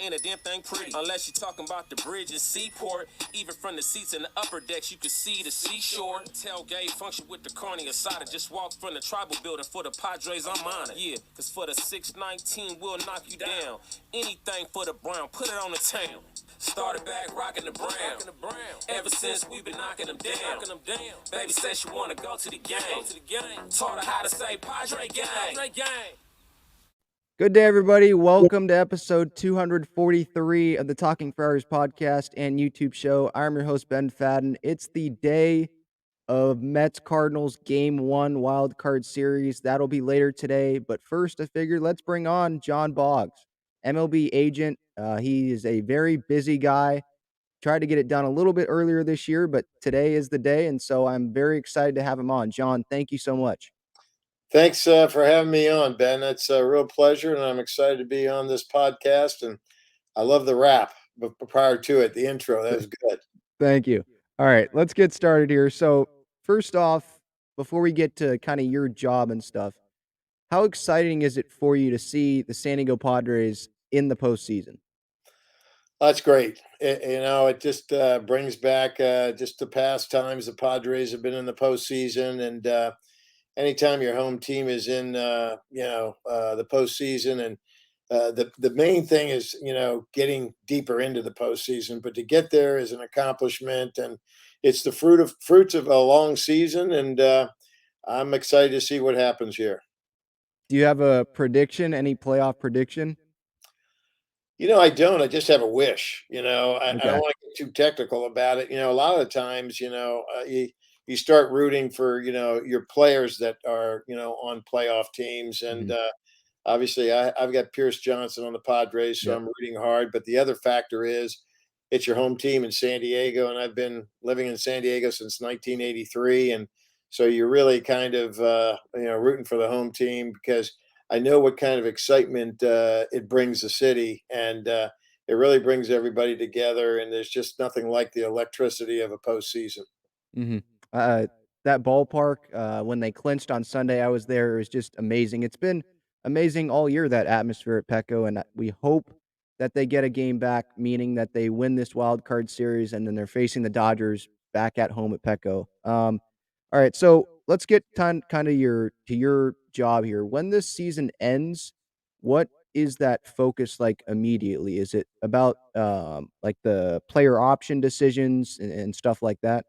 Ain't a damn thing pretty unless you're talking about the bridge and seaport. Even from the seats in the upper decks, you can see the seashore. Tailgate function with the carne asada. Just walk from the tribal building for the Padres. I'm on it. Yeah, cause for the 619, we'll knock you down. Anything for the Brown, put it on the town. Started back rocking the Brown. Ever since we've been knocking them down. Baby said she wanna go to the game. Taught her how to say Padre gang. Good day, everybody. Welcome to episode 243 of the Talking Friars podcast and YouTube show. I'm your host, Ben Fadden. It's the day of Mets Cardinals Game 1 Wild Card Series. That'll be later today. But first, I figured let's bring on John Boggs, MLB agent. He is a very busy guy. Tried to get it done a little bit earlier this year, but today is the day. And so I'm very excited to have him on. John, thank you so much. Thanks for having me on, Ben. It's a real pleasure, and I'm excited to be on this podcast. And I love the rap, but prior to it, the intro, that was good. Thank you. All right, let's get started here. So, first off, before we get to kind of your job and stuff, how exciting is it for you to see the San Diego Padres in the postseason? That's great. It just brings back just the past times the Padres have been in the postseason, and anytime your home team is in, the postseason, and the main thing is getting deeper into the postseason. But to get there is an accomplishment, and it's the fruits of a long season, and I'm excited to see what happens here. Do you have a prediction, any playoff prediction? I don't. I just have a wish. I don't Okay. want to get too technical about it. A lot of the times, you start rooting for your players that are on playoff teams, and Mhm. obviously I've got Pierce Johnson on the Padres, so Yep. I'm rooting hard. But the other factor is it's your home team in San Diego, and I've been living in San Diego since 1983, and so you're really kind of rooting for the home team because I know what kind of excitement it brings the city, and it really brings everybody together. And there's just nothing like the electricity of a postseason. Mhm. Uh, that ballpark, when they clinched on Sunday, I was there. It was just amazing. It's been amazing all year, that atmosphere at Petco, and we hope that they get a game back, meaning that they win this wild card series, and then they're facing the Dodgers back at home at Petco. All right, so let's get kind of your job here. When this season ends, what is that focus like immediately? Is it about like the player option decisions and stuff like that?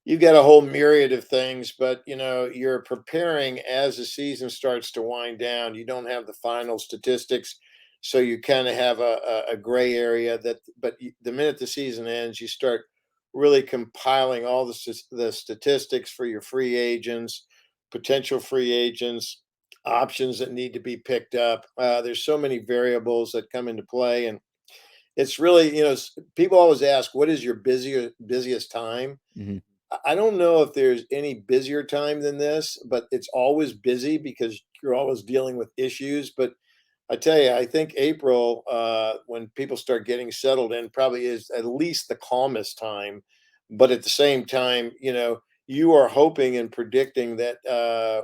You've got a whole myriad of things, but you're preparing as the season starts to wind down. You don't have the final statistics, so you kind of have a gray area. The minute the season ends, you start really compiling all the statistics for your free agents, potential free agents, options that need to be picked up. There's so many variables that come into play, and it's really people always ask, "What is your busiest time?" Mhm. I don't know if there's any busier time than this, but it's always busy because you're always dealing with issues. But I tell you, I think April, when people start getting settled in, probably is at least the calmest time. But at the same time, you are hoping and predicting that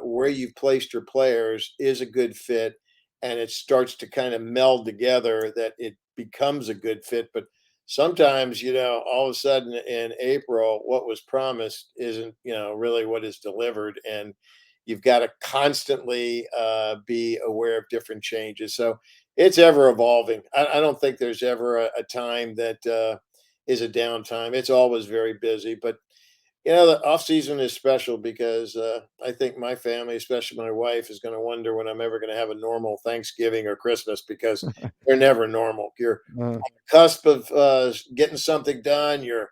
where you've placed your players is a good fit, and it starts to kind of meld together that it becomes a good fit. But sometimes, all of a sudden in April, what was promised isn't, really what is delivered. And you've got to constantly be aware of different changes. So it's ever evolving. I don't think there's ever a time that is a downtime. It's always very busy. But the off season is special because I think my family, especially my wife, is going to wonder when I'm ever going to have a normal Thanksgiving or Christmas because they're never normal. You're Uh, cusp of getting something done. You're,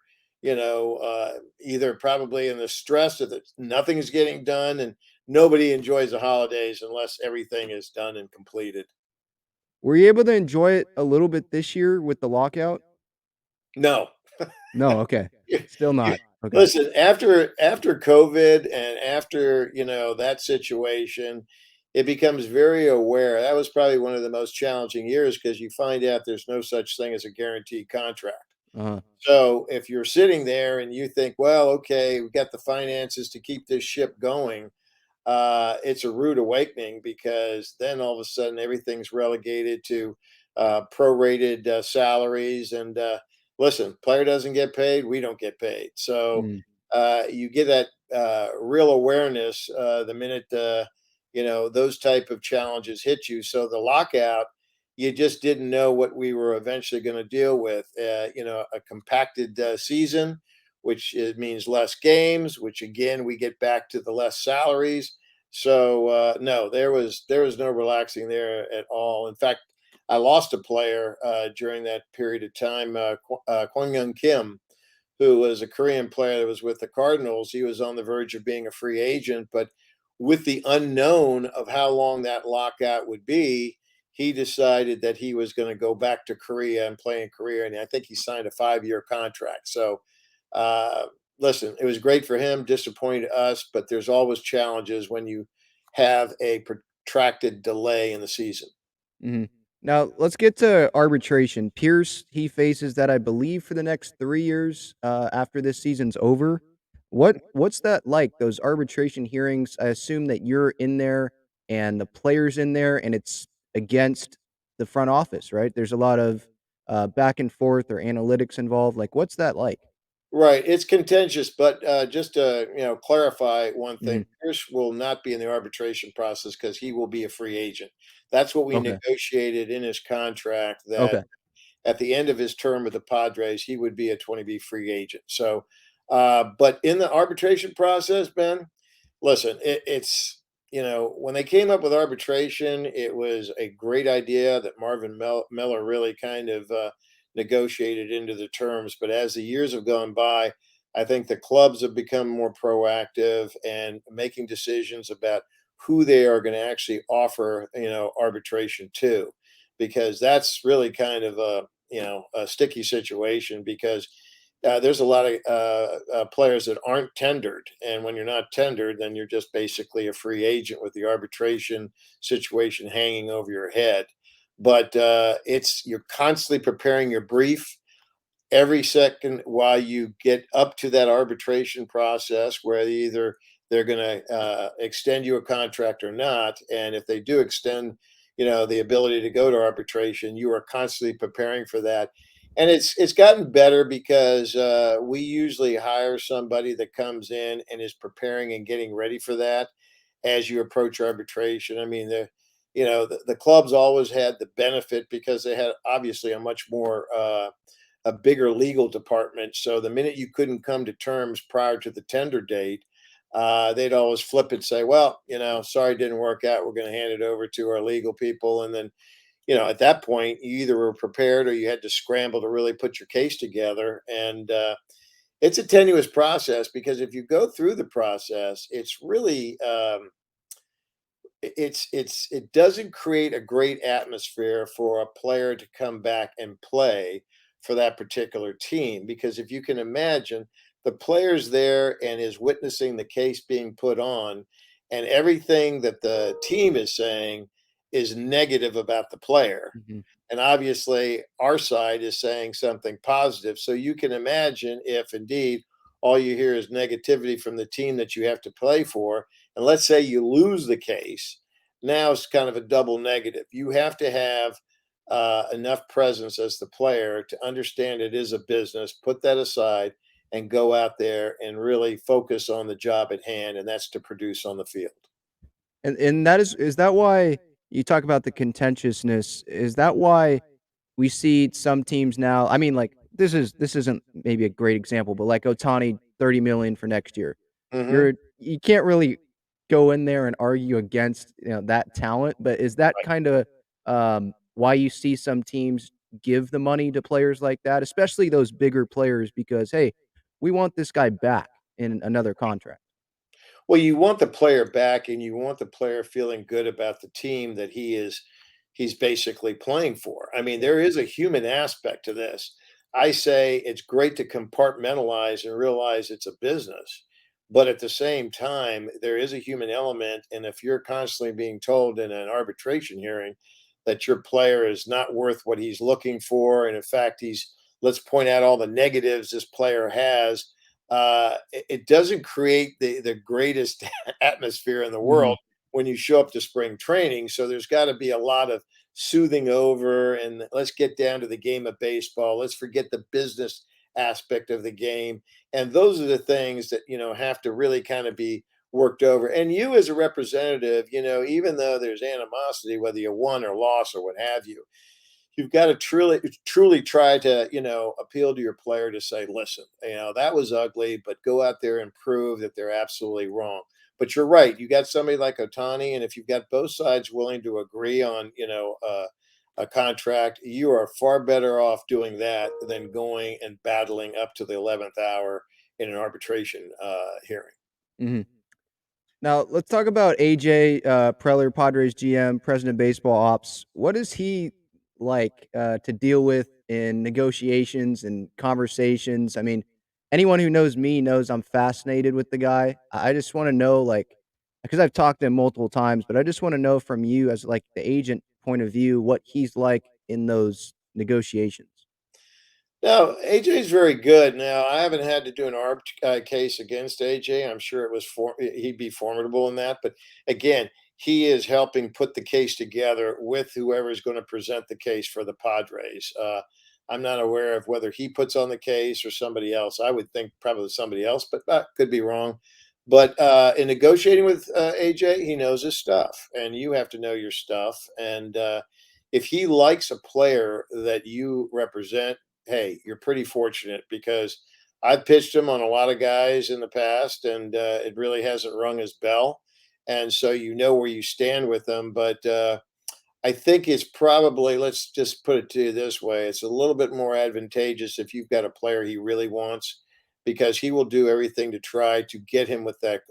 either probably in the stress of that nothing is getting done, and nobody enjoys the holidays unless everything is done and completed. were you able to enjoy it a little bit this year with the lockout? No, No, okay. you, Still you not. Okay. listen, after COVID and after that situation, it becomes very aware. That was probably one of the most challenging years because you find out there's no such thing as a guaranteed contract. Uh-huh. So if you're sitting there and you think, well, okay, we've got the finances to keep this ship going, it's a rude awakening because then all of a sudden everything's relegated to prorated salaries. And listen, player doesn't get paid, we don't get paid. So Mm, you get that real awareness the minute those type of challenges hit you. So the lockout, you just didn't know what we were eventually going to deal with. A compacted season, which means less games, which again we get back to the less salaries. So no, there was no relaxing there at all. In fact, I lost a player during that period of time, Kwang Young Kim, who was a Korean player that was with the Cardinals. He was on the verge of being a free agent, but with the unknown of how long that lockout would be, he decided that he was going to go back to Korea and play in Korea. And I think he signed a 5-year contract. So, uh, listen, it was great for him, disappointed us, but there's always challenges when you have a protracted delay in the season. mhm. Now, let's get to arbitration. Pierce, he faces that, I believe, for the next 3 years, after this season's over. What's that like, those arbitration hearings? I assume that you're in there and the player's in there, and it's against the front office, right? There's a lot of, back and forth or analytics involved. Like, what's that like? Right, it's contentious, but, just to, clarify one thing, Mhm. Pierce will not be in the arbitration process because he will be a free agent. That's what we Okay. negotiated in his contract, that Okay. at the end of his term with the Padres, he would be a 20B free agent. So, but in the arbitration process, Ben, listen, when they came up with arbitration, it was a great idea that Marvin Miller really kind of negotiated into the terms. But as the years have gone by, I think the clubs have become more proactive and making decisions about who they are going to actually offer, arbitration to, because that's really kind of a sticky situation, because there's a lot of players that aren't tendered, and when you're not tendered, then you're just basically a free agent with the arbitration situation hanging over your head. But you're constantly preparing your brief every second while you get up to that arbitration process, where either they're going to extend you a contract or not. And if they do extend, the ability to go to arbitration, you are constantly preparing for that. And it's gotten better because we usually hire somebody that comes in and is preparing and getting ready for that as you approach arbitration. I mean, the clubs always had the benefit because they had obviously a much more a bigger legal department. So the minute you couldn't come to terms prior to the tender date, they'd always flip and say, "Well, sorry, it didn't work out. We're going to hand it over to our legal people." And then, at that point, you either were prepared or you had to scramble to really put your case together. And it's a tenuous process, because if you go through the process, it's really it doesn't create a great atmosphere for a player to come back and play for that particular team. Because if you can imagine, the player's there and is witnessing the case being put on, and everything that the team is saying is negative about the player, Mhm. and obviously our side is saying something positive. So you can imagine, if indeed all you hear is negativity from the team that you have to play for, and let's say you lose the case, now it's kind of a double negative. You have to have enough presence as the player to understand it is a business, put that aside, and go out there and really focus on the job at hand, and that's to produce on the field. And that is that why you talk about the contentiousness? Is that why we see some teams now? I mean, like, this isn't maybe a great example, but like Otani, 30 million for next year. Hmm. You can't really go in there and argue against, that talent, but is that kinda, why you see some teams give the money to players like that, especially those bigger players because, "Hey, we want this guy back in another contract." Well, you want the player back, and you want the player feeling good about the team that he's basically playing for. I mean, there is a human aspect to this. I say it's great to compartmentalize and realize it's a business, but at the same time, there is a human element. And if you're constantly being told in an arbitration hearing that your player is not worth what he's looking for, and in fact, let's point out all the negatives this player has, it doesn't create the greatest atmosphere in the Mhm. world when you show up to spring training. So there's got to be a lot of soothing over and let's get down to the game of baseball. Let's forget the business aspect of the game. And those are the things that, have to really kind of be worked over. And you as a representative, even though there's animosity, whether you won or lost or what have you, you've got to truly try to, appeal to your player to say, listen, that was ugly, but go out there and prove that they're absolutely wrong. But you're right. You got somebody like Otani, and if you've got both sides willing to agree on, a contract, you are far better off doing that than going and battling up to the 11th hour in an arbitration hearing. Mhm. Now let's talk about AJ Preller, Padres GM, President of Baseball Ops. What is he like to deal with in negotiations and conversations? I mean, anyone who knows me knows I'm fascinated with the guy. I just want to know, like, because I've talked to him multiple times, but I just want to know from you, as like the agent point of view, what he's like in those negotiations. No, AJ is very good. Now, I haven't had to do an ARB case against AJ. I'm sure he'd be formidable in that. But again, he is helping put the case together with whoever is going to present the case for the Padres. I'm not aware of whether he puts on the case or somebody else. I would think probably somebody else, but could be wrong. But in negotiating with AJ, he knows his stuff, and you have to know your stuff. And if he likes a player that you represent, hey, you're pretty fortunate because I've pitched him on a lot of guys in the past, and it really hasn't rung his bell. And so you know where you stand with them. But I think it's probably, let's just put it to you this way, it's a little bit more advantageous if you've got a player he really wants because he will do everything to try to get him with that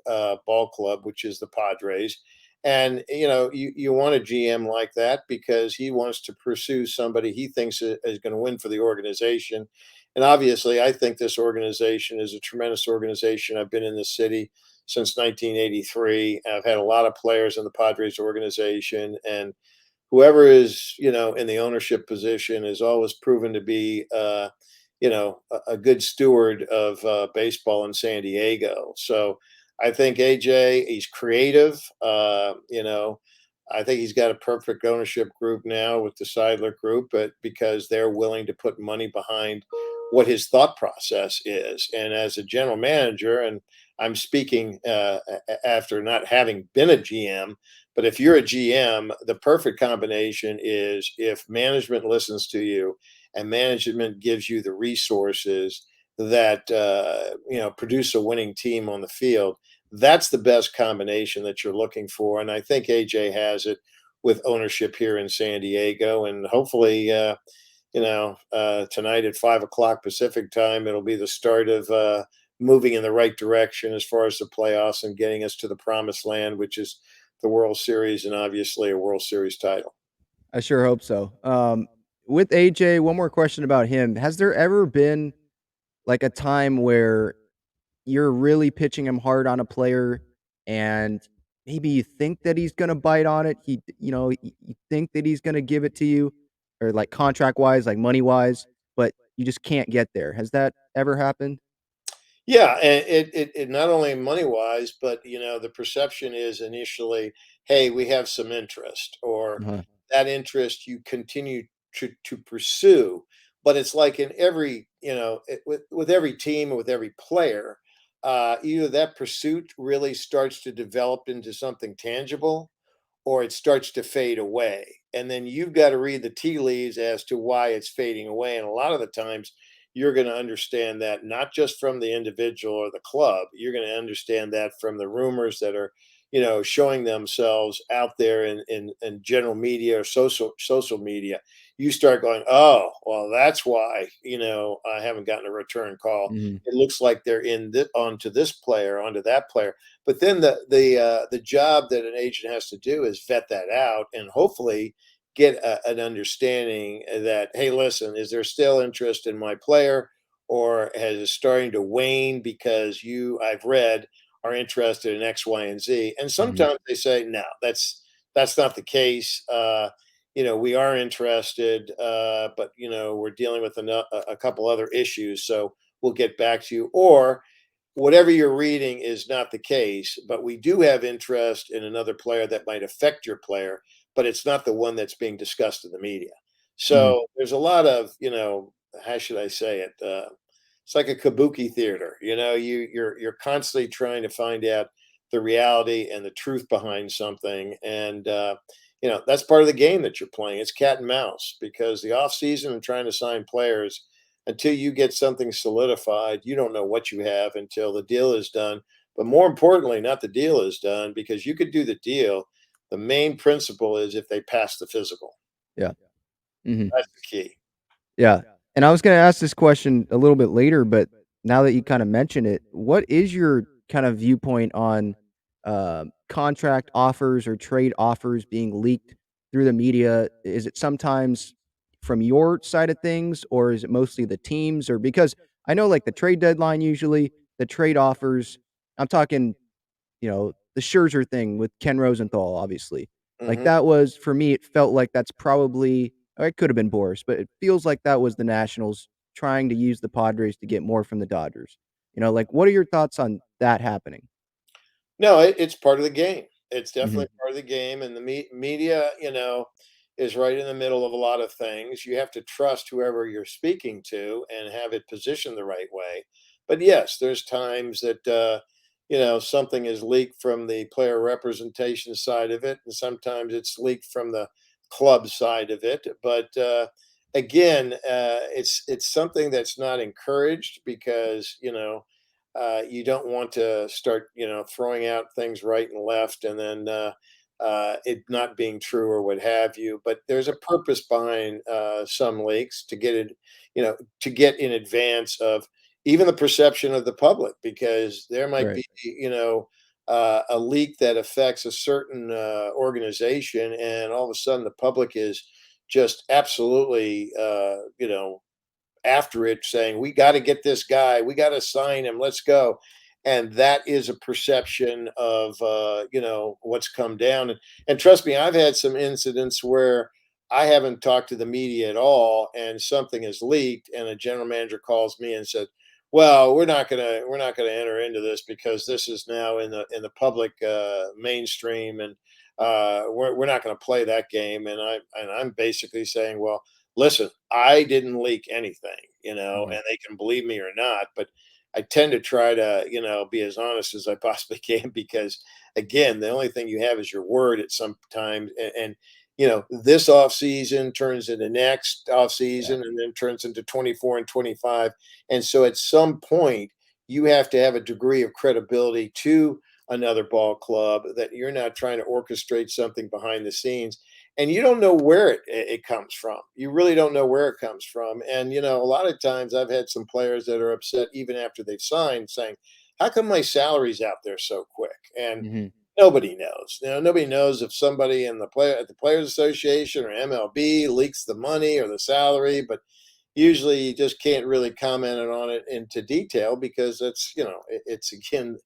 ball club, which is the Padres. And you want a GM like that because he wants to pursue somebody he thinks is going to win for the organization. And obviously, I think this organization is a tremendous organization. I've been in the city since 1983. I've had a lot of players in the Padres organization, and whoever is in the ownership position is always proven to be a good steward of baseball in San Diego. So I think AJ, he's creative. I think he's got a perfect ownership group now with the Seidler group, but because they're willing to put money behind what his thought process is. And as a general manager, and I'm speaking after not having been a GM, but if you're a GM, the perfect combination is if management listens to you and management gives you the resources that produce a winning team on the field. That's the best combination that you're looking for, and I think AJ has it with ownership here in San Diego, and hopefully, tonight at 5 o'clock Pacific time, it'll be the start of moving in the right direction as far as the playoffs and getting us to the promised land, which is the World Series and obviously a World Series title. I sure hope so. With AJ, one more question about him. Has there ever been like a time where you're really pitching him hard on a player and maybe you think that he's gonna bite on it? You think that he's gonna give it to you or like contract wise, like money wise, but you just can't get there. Has that ever happened? Yeah, and it not only money wise, but the perception is initially, hey, we have some interest, or Uh-huh. that interest you continue to pursue. But it's like in every, with every team and with every player, either that pursuit really starts to develop into something tangible, or it starts to fade away. And then you've got to read the tea leaves as to why it's fading away. And a lot of the times you're going to understand that not just from the individual or the club, you're going to understand that from the rumors that are, showing themselves out there in general media or social media. You start going, oh, well, that's why, I haven't gotten a return call. Mhm. It looks like they're onto this player, onto that player. But then the job that an agent has to do is vet that out and hopefully get an understanding that, hey, listen, is there still interest in my player, or has it starting to wane because I've read are interested in X, Y, and Z? And Mhm. sometimes they say, no, that's not the case. We are interested, but we're dealing with a couple other issues, so we'll get back to you. Or whatever you're reading is not the case, but we do have interest in another player that might affect your player, but it's not the one that's being discussed in the media. Mhm. So there's a lot of, how should I say it? It's like a kabuki theater. You're constantly trying to find out the reality and the truth behind something, and that's part of the game that you're playing. It's cat and mouse because the off season and trying to sign players until you get something solidified, you don't know what you have until the deal is done. But more importantly, not the deal is done because you could do the deal. The main principle is if they pass the physical. Yeah. Mhm. That's the key. Yeah, and I was gonna ask this question a little bit later, but now that you kinda mention it, what is your kind of viewpoint on, contract offers or trade offers being leaked through the media? Is it sometimes from your side of things, or is it mostly the teams? Or because I know, like, the trade deadline usually, the trade offers I'm talking the Scherzer thing with Ken Rosenthal, obviously. Like, Mhm. that was for me, it felt like that's probably or it could have been Boris, but it feels like that was the Nationals trying to use the Padres to get more from the Dodgers. Like, what are your thoughts on that happening? No, it's part of the game. It's Mhm. definitely part of the game, and the media, is right in the middle of a lot of things. You have to trust whoever you're speaking to and have it positioned the right way. But yes, there's times that something is leaked from the player representation side of it, and sometimes it's leaked from the club side of it. But again, it's something that's not encouraged because you don't want to start, throwing out things right and left, and then it not being true or what have you. But there's a purpose behind some leaks to get it, to get in advance of even the perception of the public, because there might Right. be, a leak that affects a certain organization, and all of a sudden the public is just absolutely, after it saying, "We got to get this guy. We got to sign him. Let's go." And that is a perception of what's come down. And trust me, I've had some incidents where I haven't talked to the media at all, and something is leaked, and a general manager calls me and said, "Well, we're not gonna enter into this because this is now in the public mainstream, and we're not going to play that game." And I'm basically saying, "Well, listen, I didn't leak anything, Mhm. and they can believe me or not, but I tend to try to, be as honest as I possibly can because, again, the only thing you have is your word at some time. And this off season turns into next off Yeah. season and then turns into 24 and 25. And so at some point, you have to have a degree of credibility to another ball club that you're not trying to orchestrate something behind the scenes, and you don't know where it comes from. You really don't know where it comes from. And a lot of times I've had some players that are upset even after they've signed, saying, "How come my salary's out there so quick?" And Mhm. nobody knows. Nobody knows if somebody in the player at the Players Association or MLB leaks the money or the salary, but usually you just can't really comment on it into detail because that's it's again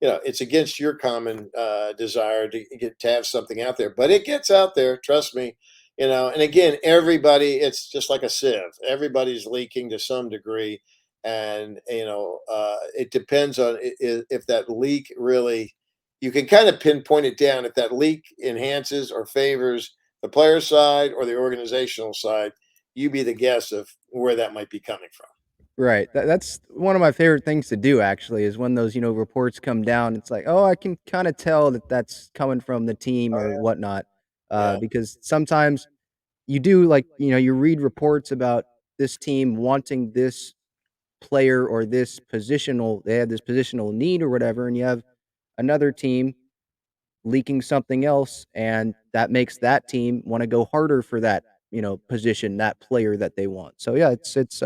it's against your common desire to have something out there, but it gets out there, trust me. And again, everybody, it's just like a sieve, everybody's leaking to some degree. And it depends on if that leak really, you can kind of pinpoint it down if that leak enhances or favors the player side or the organizational side. You be the guess of where that might be coming from. Right. That's one of my favorite things to do actually is when those, reports come down, it's like, "Oh, I can kinda tell that that's coming from the team or Oh, whatnot." yeah. Because sometimes you do, like, you read reports about this team wanting this player or this positional they have this positional need or whatever, and you have another team leaking something else, and that makes that team wanna go harder for that, position, that player that they want. So, yeah, it's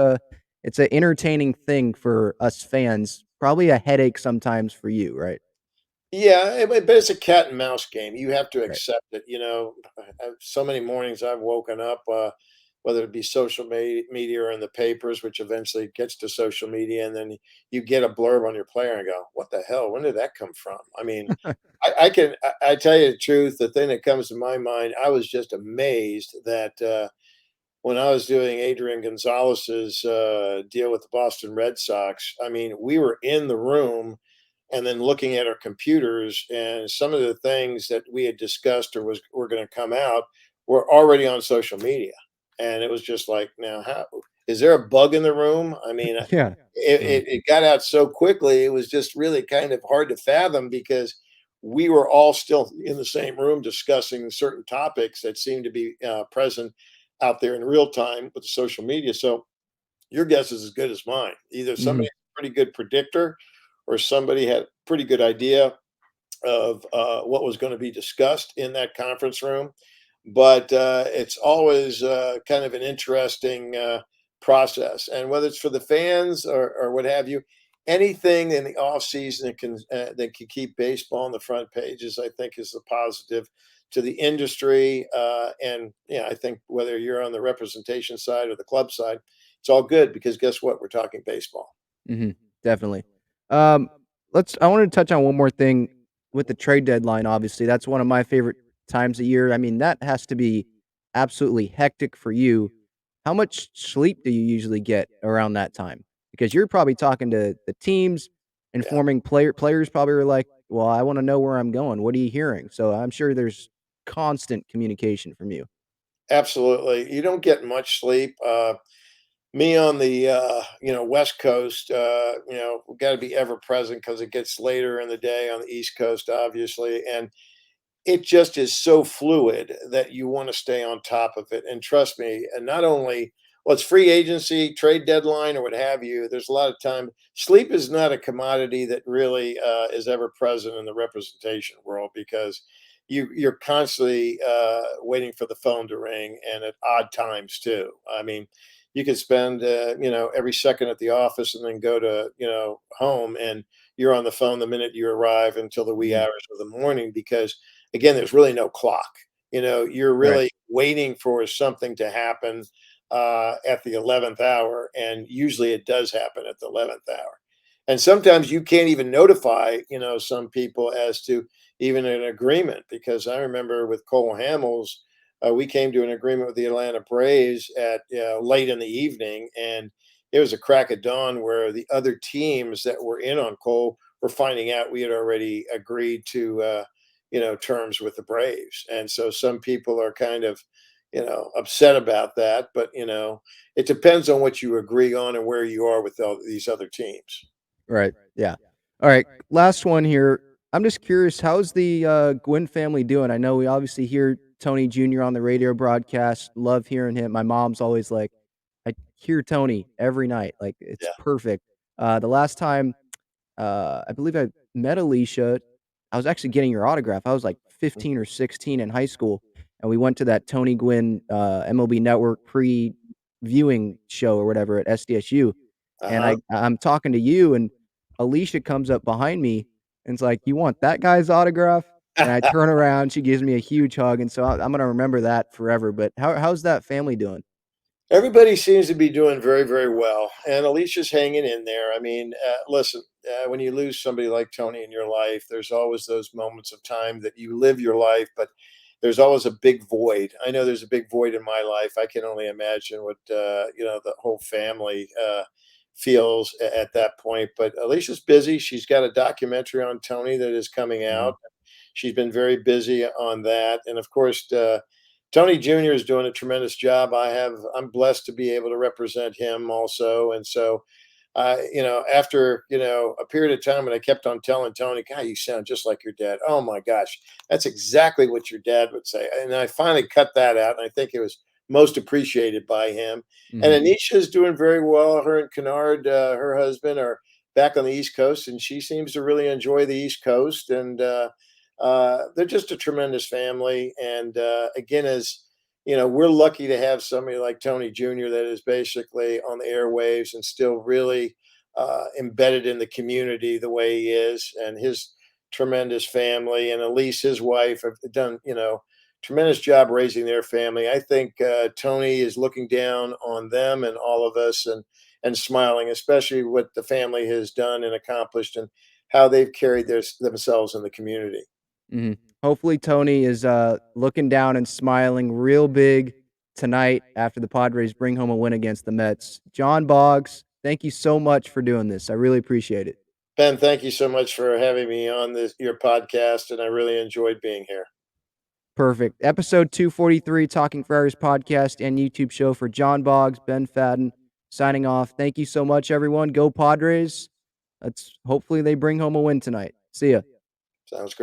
a entertaining thing for us fans, probably a headache sometimes for you, right? Yeah, but it's a cat and mouse game. You have to Right. accept it. So many mornings I've woken up, whether it be social media or in the papers, which eventually gets to social media, and then you get a blurb on your player and go, "What the hell? When did that come from?" I mean, I tell you the truth. The thing that comes to my mind, I was just amazed that when I was doing Adrian Gonzalez's deal with the Boston Red Sox, I mean, we were in the room and then looking at our computers, and some of the things that we had discussed or were going to come out were already on social media. And it was just like, now, how is there a bug in the room? I mean, Yeah. it, Mhm. it, it got out so quickly. It was just really kind of hard to fathom because we were all still in the same room discussing certain topics that seemed to be present out there in real time with the social media. So your guess is as good as mine. Either Mhm. somebody's a pretty good predictor or somebody had a pretty good idea of what was going to be discussed in that conference room. But it's always kind of an interesting process. And whether it's for the fans or what have you, anything in the off season that can keep baseball on the front pages, I think, is a positive to the industry. And yeah, I think whether you're on the representation side or the club side, it's all good because guess what? We're talking baseball. Mhm. Definitely. Um, I wanted to touch on one more thing with the trade deadline, obviously. That's one of my favorite times a year. I mean, that has to be absolutely hectic for you. How much sleep do you usually get around that time? Because you're probably talking to the teams, Yeah. informing players probably are like, "Well, I wanna know where I'm going. What are you hearing?" So, I'm sure there's constant communication from you. Absolutely. You don't get much sleep. Me on the West Coast, we got to be ever present because it gets later in the day on the East Coast, obviously, and it just is so fluid that you want to stay on top of it. And trust me, and not only well, it's free agency, trade deadline, or what have you. There's a lot of time. Sleep is not a commodity that really is ever present in the representation world because you're constantly waiting for the phone to ring and at odd times too. I mean, you could spend every second at the office and then go to home and you're on the phone the minute you arrive until the wee Mhm. hours of the morning because again, there's really no clock. You're Right. really waiting for something to happen at the 11th hour, and usually it does happen at the 11th hour. And sometimes you can't even notify, some people as to even an agreement because I remember with Cole Hamels, we came to an agreement with the Atlanta Braves at late in the evening, and it was a crack of dawn where the other teams that were in on Cole were finding out we had already agreed to terms with the Braves. And so some people are kind of, upset about that. But, it depends on what you agree on and where you are with all these other teams. Right. Yeah. All right. Last one here. I'm just curious, how's the Gwynn family doing? I know we obviously hear Tony Jr. on the radio broadcast. Love hearing him. My mom's always like, I hear Tony every night. Like it's Yeah. perfect. The last time I believe I met Alicia, I was actually getting her autograph. I was like 15 or 16 in high school, and we went to that Tony Gwynn MLB Network pre-viewing show or whatever at SDSU. Uh And huh. I'm talking to you, and Alicia comes up behind me and it's like, "You want that guy's autograph?" And I turn around, she gives me a huge hug, and so I'm gonna remember that forever. But how's that family doing? Everybody seems to be doing very, very well, and Alicia's hanging in there. I mean, listen, when you lose somebody like Tony in your life, there's always those moments of time that you live your life, but there's always a big void. I know there's a big void in my life. I can only imagine what the whole family feels at that point. But Alicia's busy. She's got a documentary on Tony that is coming Mhm. out. She's been very busy on that, and of course. Tony Jr. is doing a tremendous job. I'm blessed to be able to represent him also. And so, after, a period of time when I kept on telling Tony, God, you sound just like your dad. Oh my gosh, that's exactly what your dad would say. And I finally cut that out. And I think it was most appreciated by him. And Mhm. Anisha is doing very well. Her and Kennard, her husband, are back on the East Coast, and she seems to really enjoy the East Coast. And, they're just a tremendous family. And again, as we're lucky to have somebody like Tony Jr. that is basically on the airwaves and still really embedded in the community the way he is, and his tremendous family, and Elise, his wife, have done tremendous job raising their family. I think Tony is looking down on them and all of us, and smiling, especially what the family has done and accomplished, and how they've carried themselves in the community. Mhm. Hopefully, Tony is, looking down and smiling real big tonight after the Padres bring home a win against the Mets. John Boggs, thank you so much for doing this. I really appreciate it. Ben, thank you so much for having me on your podcast, and I really enjoyed being here. Perfect. Episode 243, Talking Friars podcast and YouTube show for John Boggs, Ben Fadden, signing off. Thank you so much, everyone. Go Padres. Hopefully they bring home a win tonight. See ya. Sounds great.